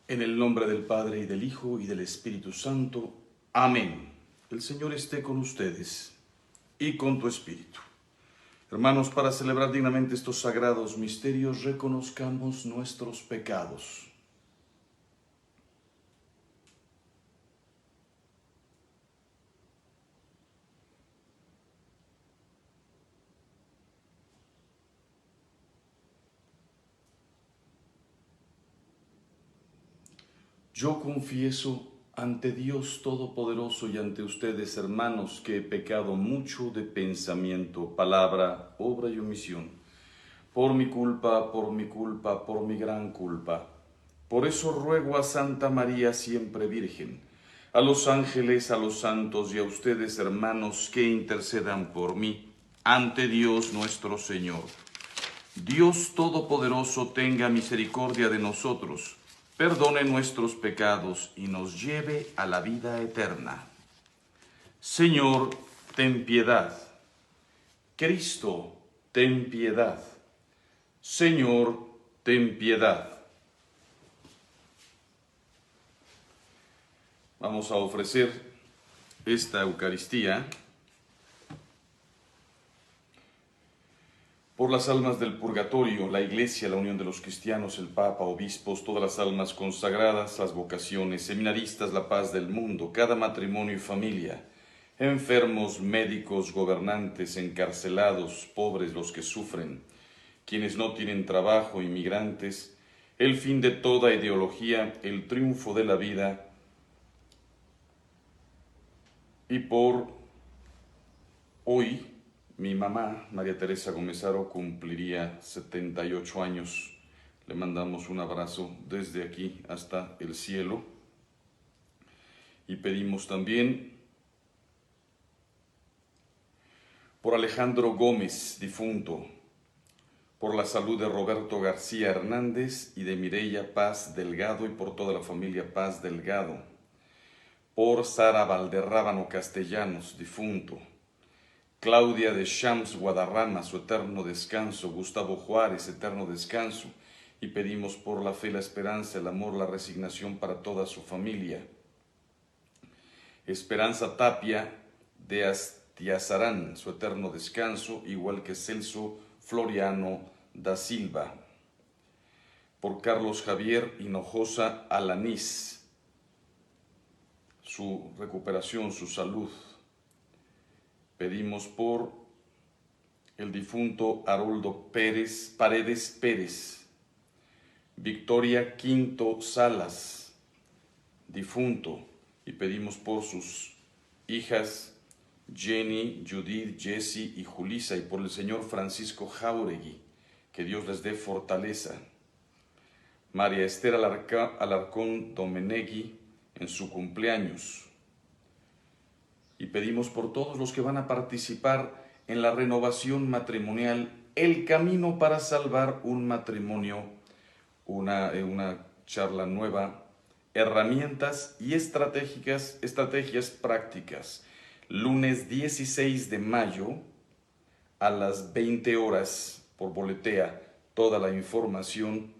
En el nombre del Padre, y del Hijo, y del Espíritu Santo. Amén. El Señor esté con ustedes y con tu espíritu. Hermanos, para celebrar dignamente estos sagrados misterios, reconozcamos nuestros pecados. Yo confieso ante Dios Todopoderoso y ante ustedes, hermanos, que he pecado mucho de pensamiento, palabra, obra y omisión. Por mi culpa, por mi gran culpa. Por eso ruego a Santa María siempre Virgen, a los ángeles, a los santos y a ustedes, hermanos, que intercedan por mí ante Dios nuestro Señor. Dios Todopoderoso tenga misericordia de nosotros, perdone nuestros pecados y nos lleve a la vida eterna. Señor, ten piedad. Cristo, ten piedad. Señor, ten piedad. Vamos a ofrecer esta Eucaristía por las almas del purgatorio, la Iglesia, la unión de los cristianos, el Papa, obispos, todas las almas consagradas, las vocaciones, seminaristas, la paz del mundo, cada matrimonio y familia, enfermos, médicos, gobernantes, encarcelados, pobres, los que sufren, quienes no tienen trabajo, inmigrantes, el fin de toda ideología, el triunfo de la vida, y por hoy, mi mamá, María Teresa Gómez-Haro, cumpliría 78 años. Le mandamos un abrazo desde aquí hasta el cielo. Y pedimos también por Alejandro Gómez, difunto, por la salud de Roberto García Hernández y de Mireya Paz Delgado y por toda la familia Paz Delgado, por Sara Valderrábano Castellanos, difunto, Claudia de Shams Guadarrama, su eterno descanso, Gustavo Juárez, eterno descanso, y pedimos por la fe, la esperanza, el amor, la resignación para toda su familia. Esperanza Tapia de Astiazarán, su eterno descanso, igual que Celso Floriano da Silva. Por Carlos Javier Hinojosa Alanís, su recuperación, su salud. Pedimos por el difunto Haroldo Paredes Pérez, Victoria Quinto Salas, difunto, y pedimos por sus hijas Jenny, Judith, Jessie y Julisa, y por el señor Francisco Jauregui, que Dios les dé fortaleza. María Esther Alarcón Domenegui, en su cumpleaños. Y pedimos por todos los que van a participar en la renovación matrimonial, el camino para salvar un matrimonio, una charla nueva, herramientas y estrategias prácticas. Lunes 16 de mayo a las 20 horas por Boletea. Toda la información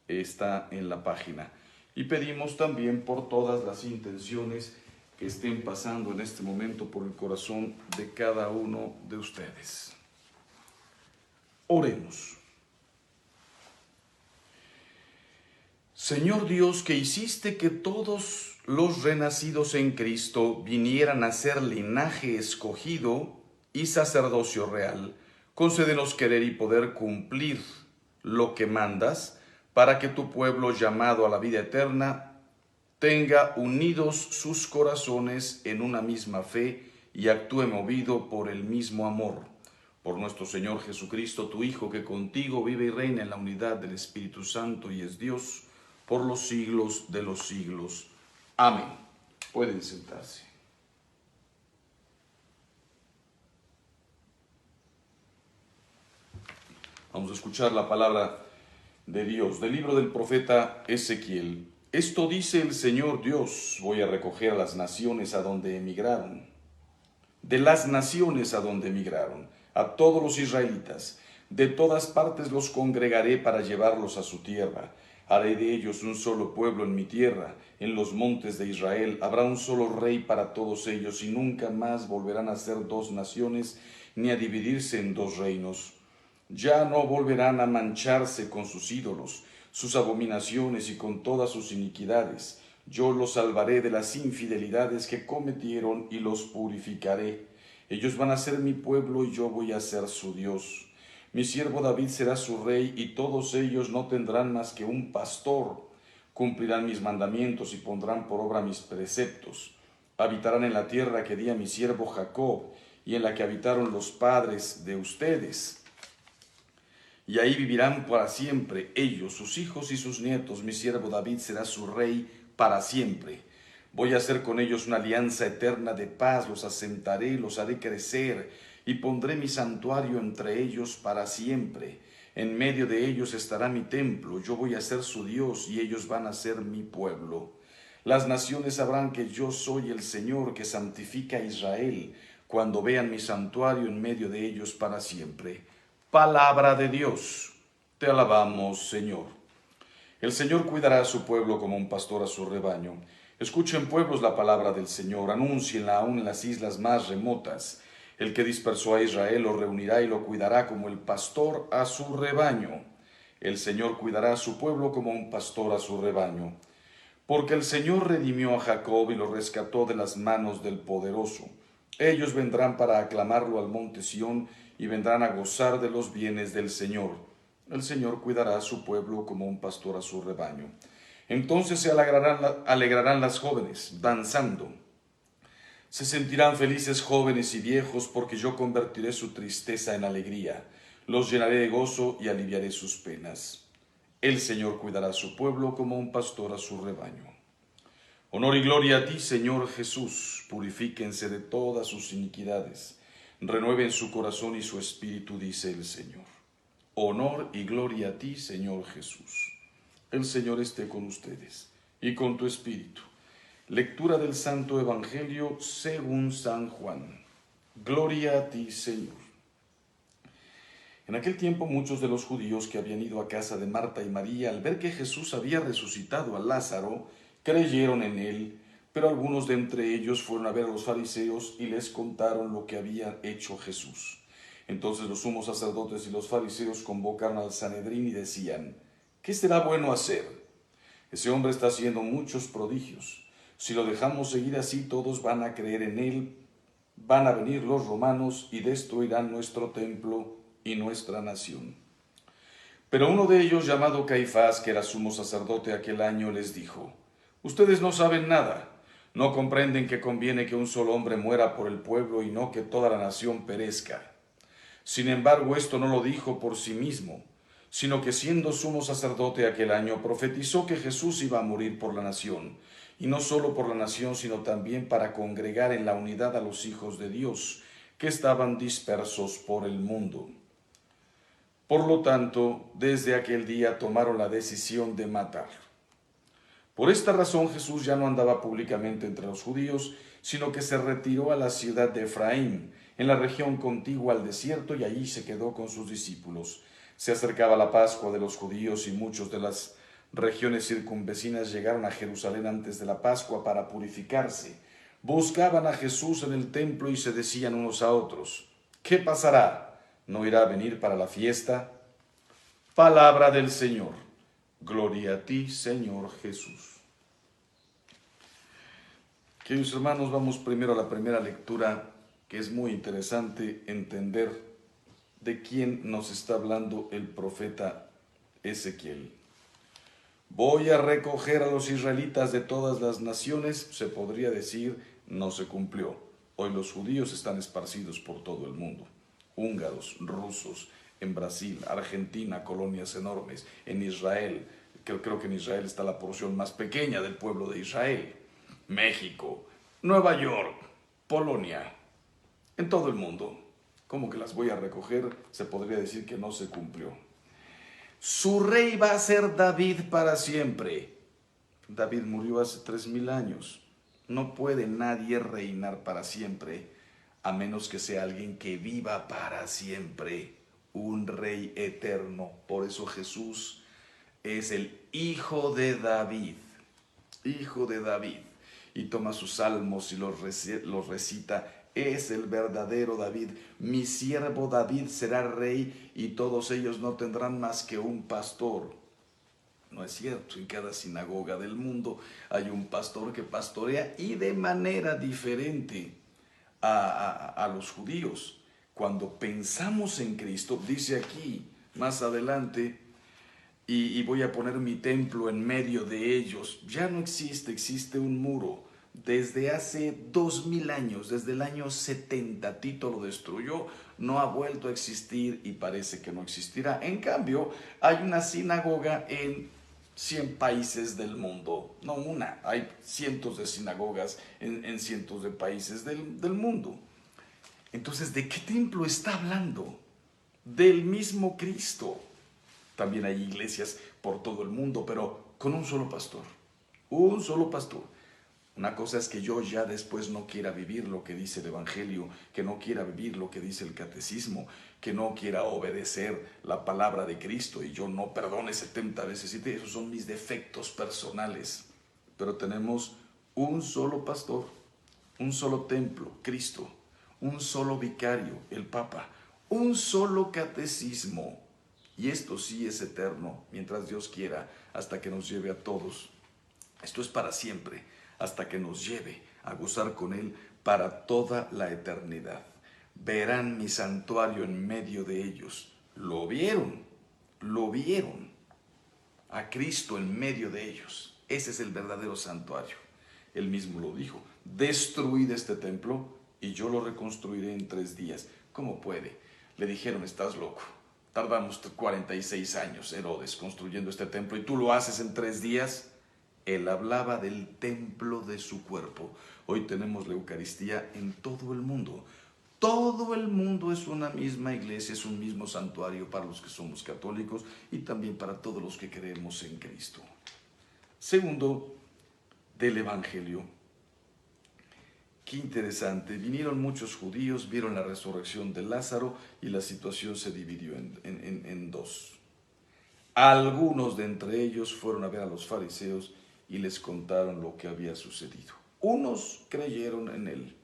está en la página. Y pedimos también por todas las intenciones que estén pasando en este momento por el corazón de cada uno de ustedes. Oremos. Señor Dios, que hiciste que todos los renacidos en Cristo vinieran a ser linaje escogido y sacerdocio real, concédenos querer y poder cumplir lo que mandas, para que tu pueblo llamado a la vida eterna tenga unidos sus corazones en una misma fe y actúe movido por el mismo amor. Por nuestro Señor Jesucristo, tu Hijo, que contigo vive y reina en la unidad del Espíritu Santo y es Dios por los siglos de los siglos. Amén. Pueden sentarse. Vamos a escuchar la palabra de Dios, del libro del profeta Ezequiel. Esto dice el Señor Dios: voy a recoger a las naciones a donde emigraron, de las naciones a donde emigraron, a todos los israelitas, de todas partes los congregaré para llevarlos a su tierra. Haré de ellos un solo pueblo en mi tierra, en los montes de Israel. Habrá un solo rey para todos ellos, y nunca más volverán a ser dos naciones, ni a dividirse en dos reinos. Ya no volverán a mancharse con sus ídolos, sus abominaciones y con todas sus iniquidades. Yo los salvaré de las infidelidades que cometieron y los purificaré. Ellos van a ser mi pueblo y yo voy a ser su Dios. Mi siervo David será su rey, y todos ellos no tendrán más que un pastor. Cumplirán mis mandamientos y pondrán por obra mis preceptos. Habitarán en la tierra que di a mi siervo Jacob, y en la que habitaron los padres de ustedes. Y ahí vivirán para siempre ellos, sus hijos y sus nietos. Mi siervo David será su rey para siempre. Voy a hacer con ellos una alianza eterna de paz, los asentaré, los haré crecer, y pondré mi santuario entre ellos para siempre. En medio de ellos estará mi templo, yo voy a ser su Dios, y ellos van a ser mi pueblo. Las naciones sabrán que yo soy el Señor, que santifica a Israel, cuando vean mi santuario en medio de ellos para siempre. Palabra de Dios. Te alabamos, Señor. El Señor cuidará a su pueblo como un pastor a su rebaño. Escuchen, pueblos, la palabra del Señor, anúncienla aún en las islas más remotas. El que dispersó a Israel lo reunirá y lo cuidará como el pastor a su rebaño. El Señor cuidará a su pueblo como un pastor a su rebaño. Porque el Señor redimió a Jacob y lo rescató de las manos del poderoso. Ellos vendrán para aclamarlo al monte Sión, y vendrán a gozar de los bienes del Señor. El Señor cuidará a su pueblo como un pastor a su rebaño. Entonces se alegrarán las jóvenes, danzando. Se sentirán felices jóvenes y viejos, porque yo convertiré su tristeza en alegría. Los llenaré de gozo y aliviaré sus penas. El Señor cuidará a su pueblo como un pastor a su rebaño. Honor y gloria a ti, Señor Jesús. Purifíquense de todas sus iniquidades. Renueven su corazón y su espíritu, dice el Señor. Honor y gloria a ti, Señor Jesús. El Señor esté con ustedes y con tu espíritu. Lectura del Santo Evangelio según San Juan. Gloria a ti, Señor. En aquel tiempo muchos de los judíos que habían ido a casa de Marta y María, al ver que Jesús había resucitado a Lázaro, creyeron en él, pero algunos de entre ellos fueron a ver a los fariseos y les contaron lo que había hecho Jesús. Entonces los sumos sacerdotes y los fariseos convocaron al Sanedrín y decían: ¿qué será bueno hacer? Ese hombre está haciendo muchos prodigios. Si lo dejamos seguir así, todos van a creer en él. Van a venir los romanos y destruirán nuestro templo y nuestra nación. Pero uno de ellos, llamado Caifás, que era sumo sacerdote aquel año, les dijo: ustedes no saben nada, no comprenden que conviene que un solo hombre muera por el pueblo y no que toda la nación perezca. Sin embargo, esto no lo dijo por sí mismo, sino que siendo sumo sacerdote aquel año, profetizó que Jesús iba a morir por la nación, y no solo por la nación, sino también para congregar en la unidad a los hijos de Dios, que estaban dispersos por el mundo. Por lo tanto, desde aquel día tomaron la decisión de matarlo. Por esta razón Jesús ya no andaba públicamente entre los judíos, sino que se retiró a la ciudad de Efraín, en la región contigua al desierto, y allí se quedó con sus discípulos. Se acercaba la Pascua de los judíos, y muchos de las regiones circunvecinas llegaron a Jerusalén antes de la Pascua para purificarse. Buscaban a Jesús en el templo y se decían unos a otros: ¿qué pasará? ¿No irá a venir para la fiesta? Palabra del Señor. Gloria a ti, Señor Jesús. Queridos hermanos, vamos primero a la primera lectura, que es muy interesante entender de quién nos está hablando el profeta Ezequiel. Voy a recoger a los israelitas de todas las naciones, se podría decir, no se cumplió. Hoy los judíos están esparcidos por todo el mundo. Húngaros, rusos, en Brasil, Argentina, colonias enormes, en Israel, creo que en Israel está la porción más pequeña del pueblo de Israel, México, Nueva York, Polonia, en todo el mundo. ¿Cómo que las voy a recoger? Se podría decir que no se cumplió. Su rey va a ser David para siempre. David murió hace 3000 años. No puede nadie reinar para siempre, a menos que sea alguien que viva para siempre, un rey eterno. Por eso Jesús es el Hijo de David, Hijo de David. Y toma sus salmos y los recita. Es el verdadero David. Mi siervo David será rey y todos ellos no tendrán más que un pastor. No es cierto, en cada sinagoga del mundo hay un pastor que pastorea y de manera diferente a los judíos. Cuando pensamos en Cristo, dice aquí más adelante, y voy a poner mi templo en medio de ellos. Ya no existe, existe un muro. Desde hace 2000 años, desde el año 70, Tito lo destruyó, no ha vuelto a existir y parece que no existirá. En cambio, hay una sinagoga en 100 países del mundo, no una, hay cientos de sinagogas en cientos de países del mundo. Entonces, ¿de qué templo está hablando? Del mismo Cristo. También hay iglesias por todo el mundo, pero con un solo pastor. Un solo pastor. Una cosa es que yo ya después no quiera vivir lo que dice el Evangelio, que no quiera vivir lo que dice el Catecismo, que no quiera obedecer la palabra de Cristo y yo no perdone 70 veces 7. Esos son mis defectos personales. Pero tenemos un solo pastor, un solo templo, Cristo, un solo vicario, el Papa, un solo catecismo. Y esto sí es eterno, mientras Dios quiera, hasta que nos lleve a todos. Esto es para siempre, hasta que nos lleve a gozar con Él para toda la eternidad. Verán mi santuario en medio de ellos. Lo vieron a Cristo en medio de ellos. Ese es el verdadero santuario. Él mismo lo dijo: destruid este templo y yo lo reconstruiré en 3 días. ¿Cómo puede? Le dijeron: estás loco. Tardamos 46 años, Herodes, construyendo este templo y tú lo haces en 3 días. Él hablaba del templo de su cuerpo. Hoy tenemos la Eucaristía en todo el mundo. Todo el mundo es una misma iglesia, es un mismo santuario para los que somos católicos y también para todos los que creemos en Cristo. Segundo, del Evangelio. Qué interesante. Vinieron muchos judíos, vieron la resurrección de Lázaro y la situación se dividió en dos. Algunos de entre ellos fueron a ver a los fariseos y les contaron lo que había sucedido. Unos creyeron en él,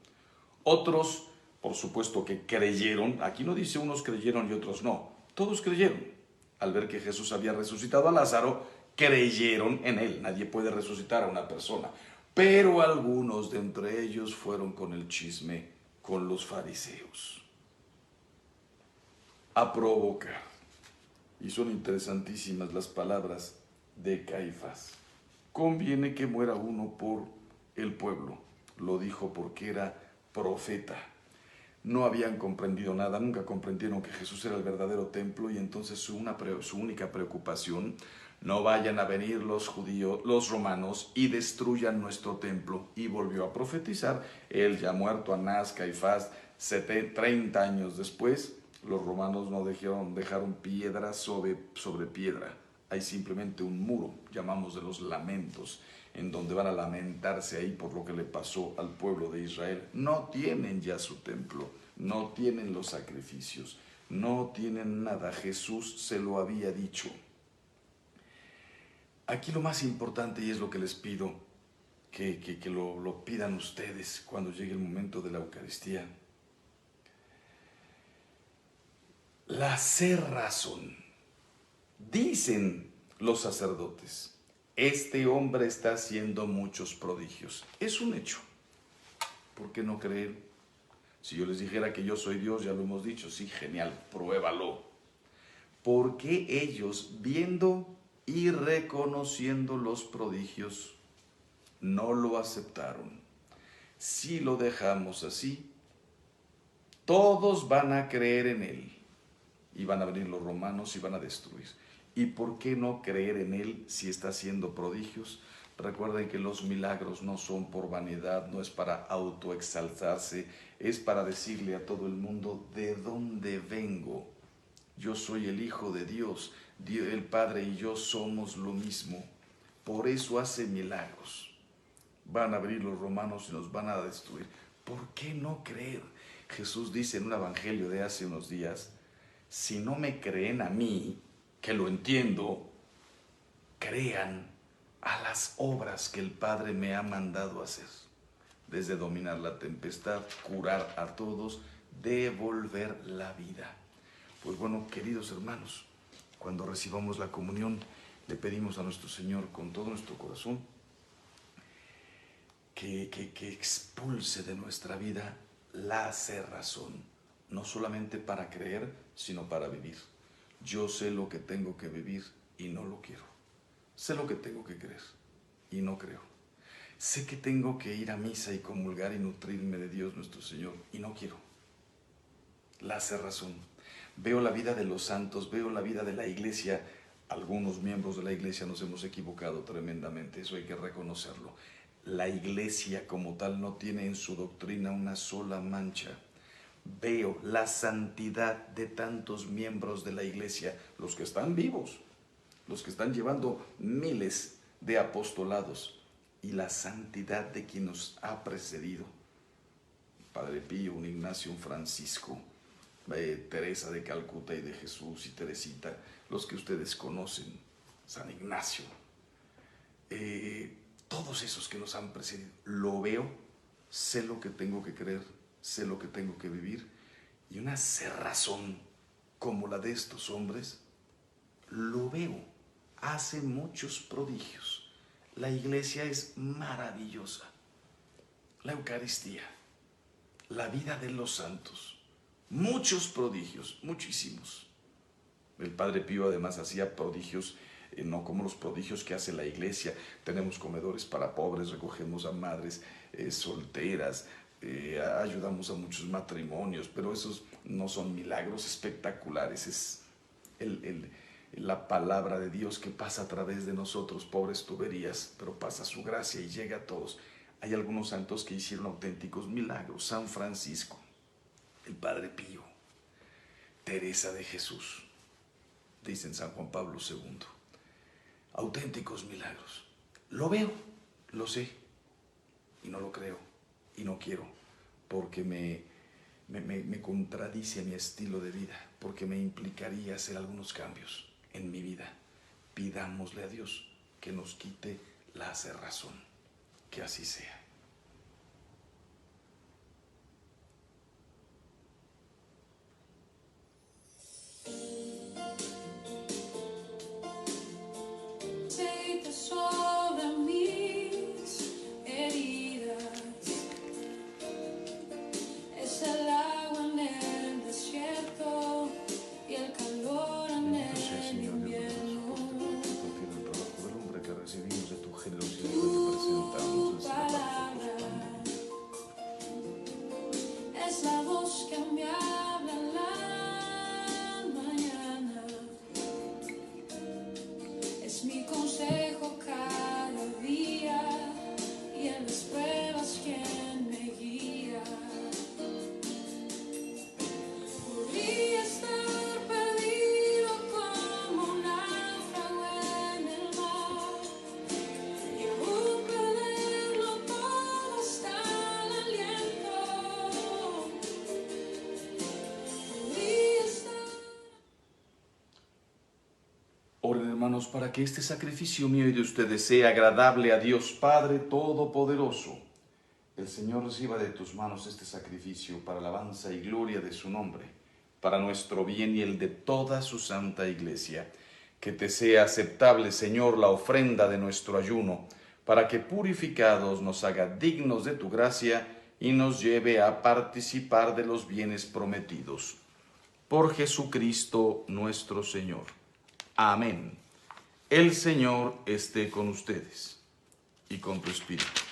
otros, por supuesto que creyeron. Aquí no dice unos creyeron y otros no, todos creyeron. Al ver que Jesús había resucitado a Lázaro, creyeron en él. Nadie puede resucitar a una persona, pero algunos de entre ellos fueron con el chisme con los fariseos a provocar. Y son interesantísimas las palabras de Caifás. Conviene que muera uno por el pueblo. Lo dijo porque era profeta. No habían comprendido nada, nunca comprendieron que Jesús era el verdadero templo y entonces su única preocupación: no vayan a venir los judíos, los romanos y destruyan nuestro templo. Y volvió a profetizar. Él ya muerto, Anás, Caifás, 30 años después. Los romanos no dejaron piedra sobre piedra. Hay simplemente un muro, llamamos de los lamentos, en donde van a lamentarse ahí por lo que le pasó al pueblo de Israel. No tienen ya su templo, no tienen los sacrificios, no tienen nada. Jesús se lo había dicho. Aquí lo más importante, y es lo que les pido, que lo pidan ustedes cuando llegue el momento de la Eucaristía: la cerrazón. Dicen los sacerdotes: este hombre está haciendo muchos prodigios. Es un hecho. ¿Por qué no creer? Si yo les dijera que yo soy Dios, ya lo hemos dicho, sí, genial, pruébalo. Porque ellos, viendo y reconociendo los prodigios, no lo aceptaron. Si lo dejamos así, todos van a creer en él. Y van a venir los romanos y van a destruir. ¿Y por qué no creer en él si está haciendo prodigios? Recuerden que los milagros no son por vanidad, no es para autoexaltarse, es para decirle a todo el mundo de dónde vengo. Yo soy el Hijo de Dios, el Padre y yo somos lo mismo. Por eso hace milagros. Van a venir los romanos y nos van a destruir. ¿Por qué no creer? Jesús dice en un evangelio de hace unos días: si no me creen a mí, que lo entiendo, crean a las obras que el Padre me ha mandado hacer, desde dominar la tempestad, curar a todos, devolver la vida. Pues bueno, queridos hermanos, cuando recibamos la comunión, le pedimos a nuestro Señor con todo nuestro corazón que expulse de nuestra vida la cerrazón, no solamente para creer, sino para vivir. Yo sé lo que tengo que vivir y no lo quiero. Sé lo que tengo que creer y no creo. Sé que tengo que ir a misa y comulgar y nutrirme de Dios nuestro Señor y no quiero. La cerrazón. Veo la vida de los santos, veo la vida de la iglesia. Algunos miembros de la iglesia nos hemos equivocado tremendamente, eso hay que reconocerlo. La iglesia como tal no tiene en su doctrina una sola mancha. Veo la santidad de tantos miembros de la iglesia, los que están vivos, los que están llevando miles de apostolados, y la santidad de quien nos ha precedido. Padre Pío, un Ignacio, un Francisco, Teresa de Calcuta y de Jesús y Teresita, los que ustedes conocen, San Ignacio, todos esos que nos han precedido. Lo veo, sé lo que tengo que creer, sé lo que tengo que vivir, y una cerrazón como la de estos hombres, lo veo, hace muchos prodigios. La iglesia es maravillosa, la Eucaristía, la vida de los santos, muchos prodigios, muchísimos. El Padre Pío además hacía prodigios, no como los prodigios que hace la iglesia. Tenemos comedores para pobres, recogemos a madres solteras, ayudamos a muchos matrimonios, pero esos no son milagros espectaculares, es la palabra de Dios que pasa a través de nosotros, pobres tuberías, pero pasa su gracia y llega a todos. Hay algunos santos que hicieron auténticos milagros: San Francisco, el Padre Pío, Teresa de Jesús, dicen San Juan Pablo II. Auténticos milagros. Lo veo, lo sé, y no lo creo, y no quiero, porque me contradice mi estilo de vida, porque me implicaría hacer algunos cambios en mi vida. Pidámosle a Dios que nos quite la cerrazón, que así sea. Aceite sobre mis heridas, es el agua en el desierto y el calor en el invierno. Que recibimos de tu generosidad, Tu palabra es la voz que me habla en la mañana, es mi consejo cada día y en las pruebas quien me guía. Podría estar perdido como un náufrago en el mar y aún perderlo todo hasta el aliento. Podría estar. Oren, hermanos, para que este sacrificio mío y de ustedes sea agradable a Dios Padre Todopoderoso. El Señor reciba de tus manos este sacrificio para alabanza y gloria de su nombre, para nuestro bien y el de toda su santa iglesia. Que te sea aceptable, Señor, la ofrenda de nuestro ayuno, para que purificados nos haga dignos de tu gracia y nos lleve a participar de los bienes prometidos. Por Jesucristo nuestro Señor. Amén. El Señor esté con ustedes y con tu espíritu.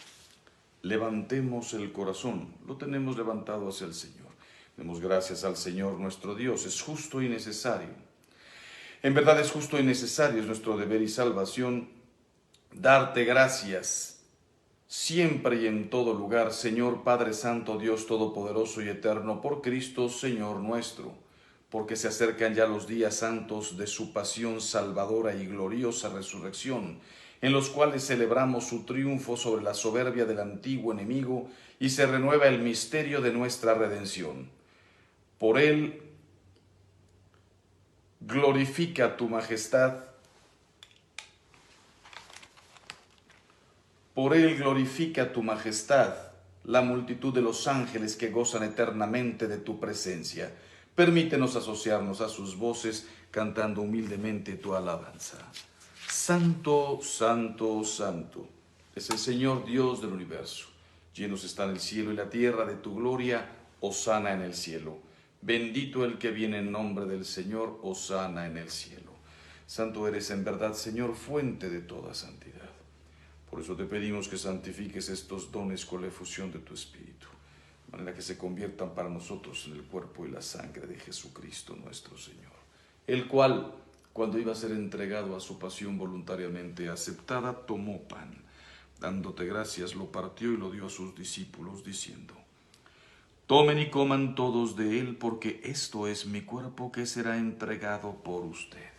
Levantemos el corazón, lo tenemos levantado hacia el Señor. Demos gracias al Señor nuestro Dios, es justo y necesario. En verdad es justo y necesario, es nuestro deber y salvación, darte gracias siempre y en todo lugar, Señor Padre Santo, Dios Todopoderoso y Eterno, por Cristo, Señor nuestro, porque se acercan ya los días santos de su pasión salvadora y gloriosa resurrección, en los cuales celebramos su triunfo sobre la soberbia del antiguo enemigo y se renueva el misterio de nuestra redención. Por él, glorifica tu majestad Por él glorifica tu majestad la multitud de los ángeles que gozan eternamente de tu presencia. Permítenos asociarnos a sus voces, cantando humildemente tu alabanza. Santo, santo, santo, es el Señor Dios del universo. Llenos están el cielo y la tierra de tu gloria, hosana en el cielo. Bendito el que viene en nombre del Señor, hosana en el cielo. Santo eres en verdad, Señor, fuente de toda santidad. Por eso te pedimos que santifiques estos dones con la efusión de tu Espíritu, de manera que se conviertan para nosotros en el cuerpo y la sangre de Jesucristo nuestro Señor, el cual, cuando iba a ser entregado a su pasión voluntariamente aceptada, tomó pan. Dándote gracias, lo partió y lo dio a sus discípulos, diciendo: Tomen y coman todos de él, porque esto es mi cuerpo que será entregado por ustedes.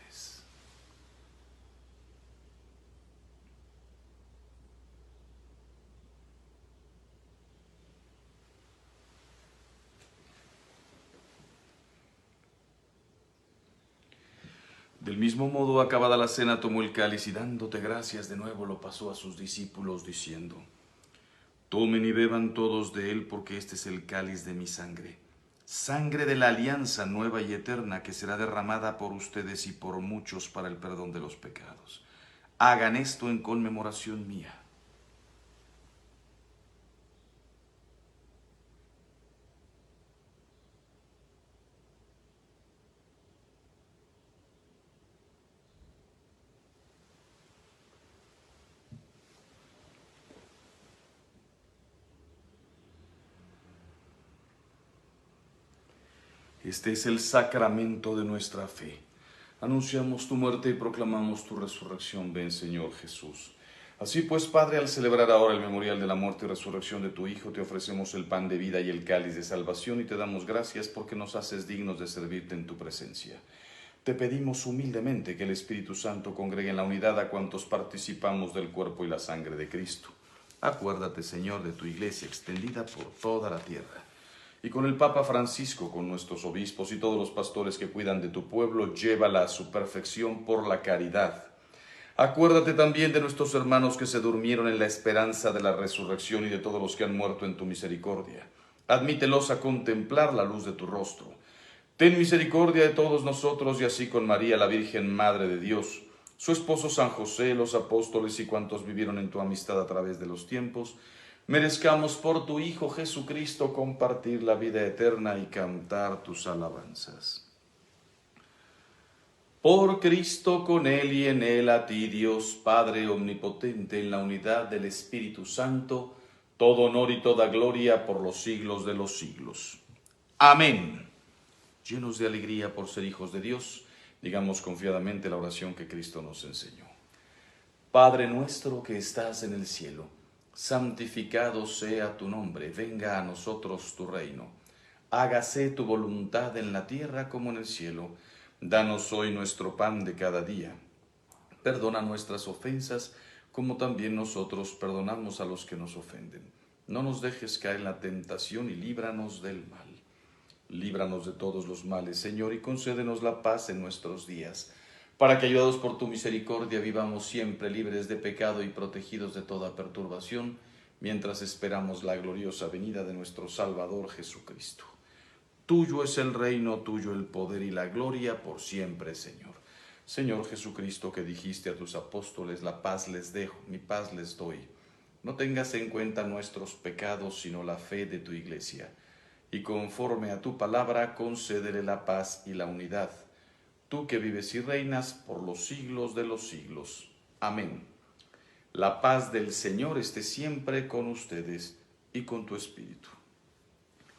Del mismo modo, acabada la cena, tomó el cáliz y dándote gracias de nuevo lo pasó a sus discípulos, diciendo: Tomen y beban todos de él, porque este es el cáliz de mi sangre, sangre de la alianza nueva y eterna, que será derramada por ustedes y por muchos para el perdón de los pecados. Hagan esto en conmemoración mía. Este es el sacramento de nuestra fe. Anunciamos tu muerte y proclamamos tu resurrección. Ven, Señor Jesús. Así pues, Padre, al celebrar ahora el memorial de la muerte y resurrección de tu Hijo, te ofrecemos el pan de vida y el cáliz de salvación y te damos gracias porque nos haces dignos de servirte en tu presencia. Te pedimos humildemente que el Espíritu Santo congregue en la unidad a cuantos participamos del cuerpo y la sangre de Cristo. Acuérdate, Señor, de tu iglesia extendida por toda la tierra. Y con el Papa Francisco, con nuestros obispos y todos los pastores que cuidan de tu pueblo, llévala a su perfección por la caridad. Acuérdate también de nuestros hermanos que se durmieron en la esperanza de la resurrección y de todos los que han muerto en tu misericordia. Admítelos a contemplar la luz de tu rostro. Ten misericordia de todos nosotros y así con María, la Virgen Madre de Dios, su esposo San José, los apóstoles y cuantos vivieron en tu amistad a través de los tiempos, merezcamos por tu Hijo Jesucristo compartir la vida eterna y cantar tus alabanzas. Por Cristo, con Él y en Él, a ti, Dios Padre omnipotente, en la unidad del Espíritu Santo, todo honor y toda gloria por los siglos de los siglos. Amén. Llenos de alegría por ser hijos de Dios, digamos confiadamente la oración que Cristo nos enseñó. Padre nuestro que estás en el cielo, santificado sea tu nombre, venga a nosotros tu reino. Hágase tu voluntad en la tierra como en el cielo. Danos hoy nuestro pan de cada día. Perdona nuestras ofensas, como también nosotros perdonamos a los que nos ofenden. No nos dejes caer en la tentación y líbranos del mal. Líbranos de todos los males, Señor, y concédenos la paz en nuestros días, para que, ayudados por tu misericordia, vivamos siempre libres de pecado y protegidos de toda perturbación, mientras esperamos la gloriosa venida de nuestro Salvador Jesucristo. Tuyo es el reino, tuyo el poder y la gloria por siempre, Señor. Señor Jesucristo, que dijiste a tus apóstoles: la paz les dejo, mi paz les doy. No tengas en cuenta nuestros pecados, sino la fe de tu iglesia. Y conforme a tu palabra, concédele la paz y la unidad. Tú que vives y reinas por los siglos de los siglos. Amén. La paz del Señor esté siempre con ustedes y con tu espíritu.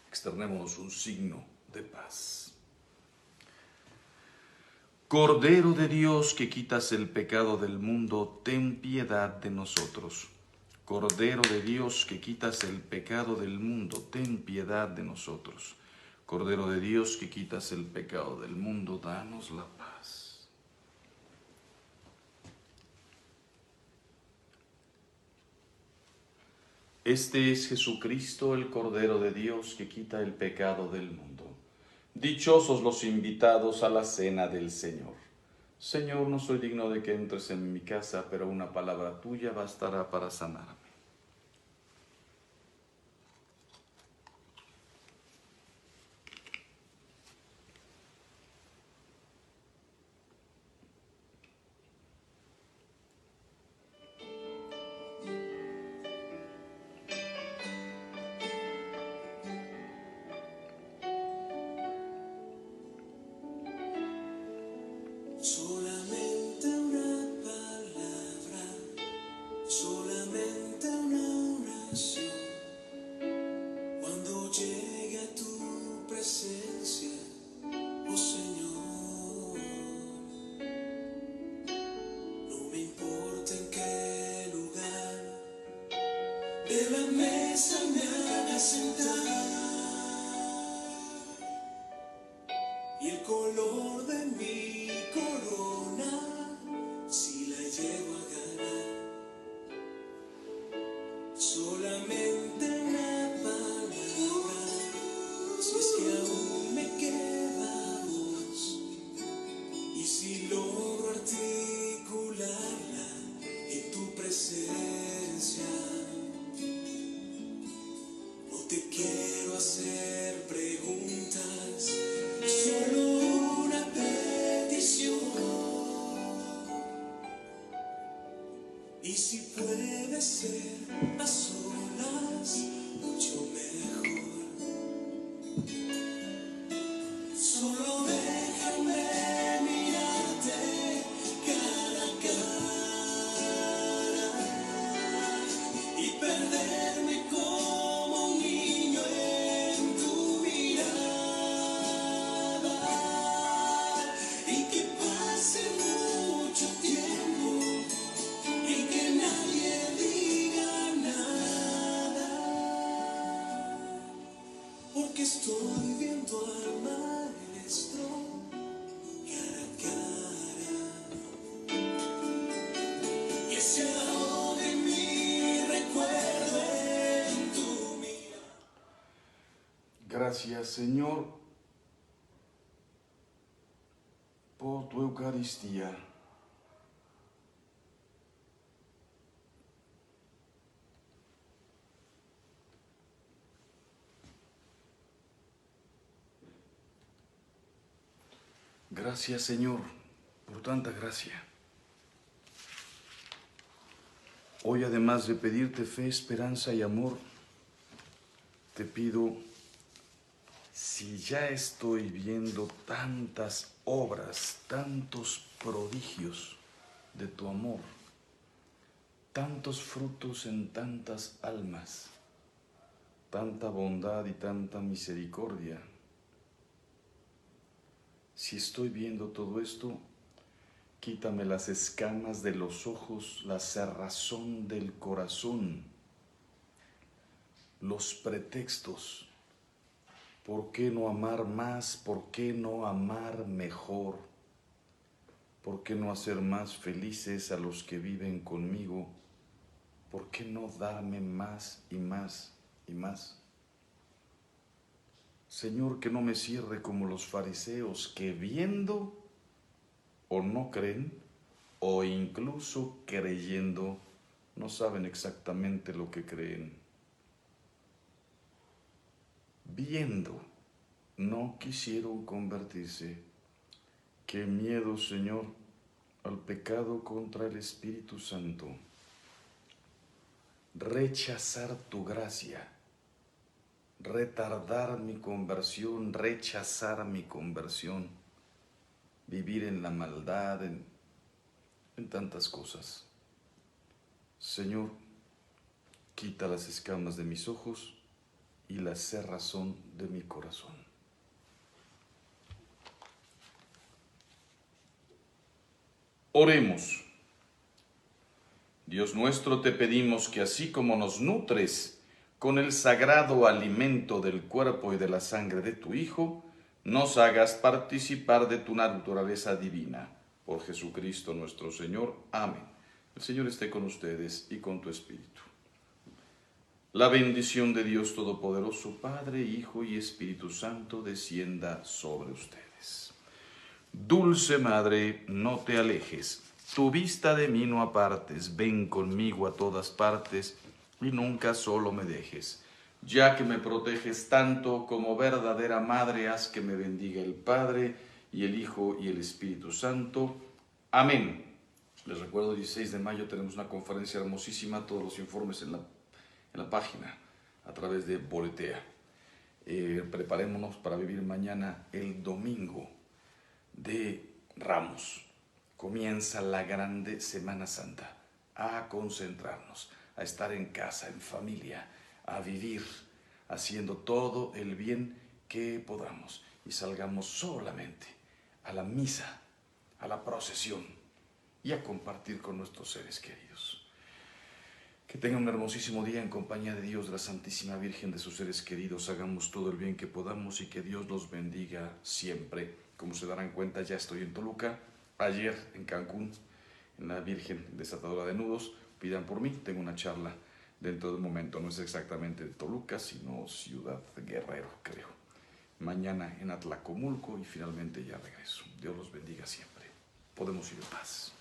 Externémonos un signo de paz. Cordero de Dios, que quitas el pecado del mundo, ten piedad de nosotros. Cordero de Dios, que quitas el pecado del mundo, ten piedad de nosotros. Cordero de Dios, que quitas el pecado del mundo, danos la paz. Este es Jesucristo, el Cordero de Dios, que quita el pecado del mundo. Dichosos los invitados a la cena del Señor. Señor, no soy digno de que entres en mi casa, pero una palabra tuya bastará para sanarme. mesa me haga sentar y el color de mi corona, si la llego a ganar, solamente una palabra, si es que aún me queda voz, y si logro articularla en tu presencia. No te quiero hacer preguntas, solo una petición. Y si puede ser a solas, mucho mejor. Solo déjame mirarte cara a cara y perderme como un niño en tu mirada, y que pase mucho tiempo y que nadie diga nada, porque estoy viendo al maestro cara a cara, que se ahogue mi recuerdo en tu mirada. Gracias, Señor, por tu Eucaristía. Gracias, Señor, por tanta gracia. Hoy, además de pedirte fe, esperanza y amor, te pido, si ya estoy viendo tantas obras, tantos prodigios de tu amor, tantos frutos en tantas almas, tanta bondad y tanta misericordia, si estoy viendo todo esto, quítame las escamas de los ojos, la cerrazón del corazón, los pretextos. ¿Por qué no amar más? ¿Por qué no amar mejor? ¿Por qué no hacer más felices a los que viven conmigo? ¿Por qué no darme más y más y más? Señor, que no me cierre como los fariseos, que viendo o no creen, o incluso creyendo, no saben exactamente lo que creen. Viendo, no quisieron convertirse. Qué miedo, Señor, al pecado contra el Espíritu Santo. Rechazar tu gracia, retardar mi conversión, rechazar mi conversión, vivir en la maldad, en tantas cosas. Señor, quita las escamas de mis ojos y la cerrazón de mi corazón. Oremos. Dios nuestro, te pedimos que así como nos nutres con el sagrado alimento del cuerpo y de la sangre de tu Hijo, nos hagas participar de tu naturaleza divina. Por Jesucristo nuestro Señor. Amén. El Señor esté con ustedes y con tu espíritu. La bendición de Dios Todopoderoso, Padre, Hijo y Espíritu Santo, descienda sobre ustedes. Dulce Madre, no te alejes, tu vista de mí no apartes, ven conmigo a todas partes y nunca solo me dejes. Ya que me proteges tanto como verdadera Madre, haz que me bendiga el Padre y el Hijo y el Espíritu Santo. Amén. Les recuerdo, 16 de mayo tenemos una conferencia hermosísima, todos los informes en la página, a través de Boletea. Preparémonos para vivir mañana el domingo de Ramos. Comienza la grande Semana Santa. A concentrarnos, a estar en casa, en familia, a vivir, haciendo todo el bien que podamos. Y salgamos solamente a la misa, a la procesión y a compartir con nuestros seres queridos. Que tengan un hermosísimo día en compañía de Dios, de la Santísima Virgen, de sus seres queridos. Hagamos todo el bien que podamos y que Dios los bendiga siempre. Como se darán cuenta, ya estoy en Toluca. Ayer en Cancún, en la Virgen Desatadora de Nudos. Pidan por mí, tengo una charla dentro de un momento. No es exactamente de Toluca, sino Ciudad Guerrero, creo. Mañana en Atlacomulco y finalmente ya regreso. Dios los bendiga siempre. Podemos ir en paz.